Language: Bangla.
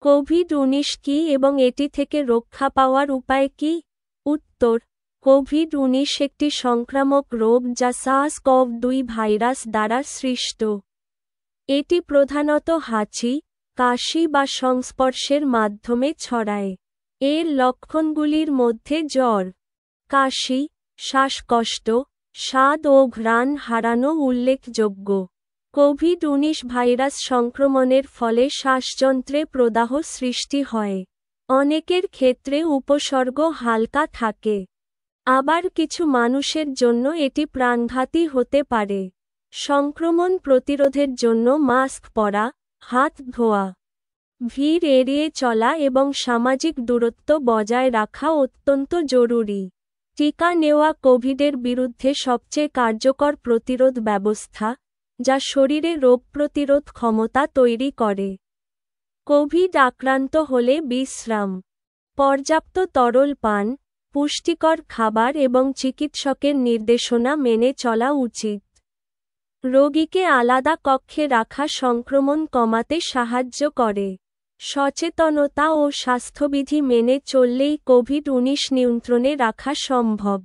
কোভিড-19 কি এবং এটি থেকে রক্ষা পাওয়ার উপায় কি? উত্তর: কোভিড-19 একটি সংক্রামক রোগ যা SARS-CoV-2 ভাইরাস দ্বারা সৃষ্ট। এটি প্রধানত হাঁচি, কাশি বা সংস্পর্শের মাধ্যমে ছড়ায়। এর লক্ষণগুলির মধ্যে জ্বর, কাশি, শ্বাসকষ্ট, স্বাদ ও ঘ্রাণ হারানো উল্লেখযোগ্য। কোভিড-19 ভাইরাস সংক্রমণের ফলে শ্বাসযন্ত্রে প্রদাহ সৃষ্টি হয়। অনেকের ক্ষেত্রে উপসর্গ হালকা থাকে। আবার কিছু মানুষের জন্য এটি প্রাণঘাতী হতে পারে। সংক্রমণ প্রতিরোধের জন্য মাস্ক পরা, হাত ধোয়া, ভিড় এড়িয়ে চলা এবং সামাজিক দূরত্ব বজায় রাখা অত্যন্ত জরুরি। টিকা নেওয়া কোভিডের বিরুদ্ধে সবচেয়ে কার্যকর প্রতিরোধ ব্যবস্থা, যা শরীরে রোগ প্রতিরোধ ক্ষমতা তৈরি করে। কোভিড আক্রান্ত হলে বিশ্রাম, পর্যাপ্ত তরল পান, পুষ্টিকর খাবার এবং চিকিৎসকের নির্দেশনা মেনে চলা উচিত। রোগীকে আলাদা কক্ষে রাখা সংক্রমণ কমাতে সাহায্য করে। সচেতনতা ও স্বাস্থ্যবিধি মেনে চললেই কোভিড-19 নিয়ন্ত্রণে রাখা সম্ভব।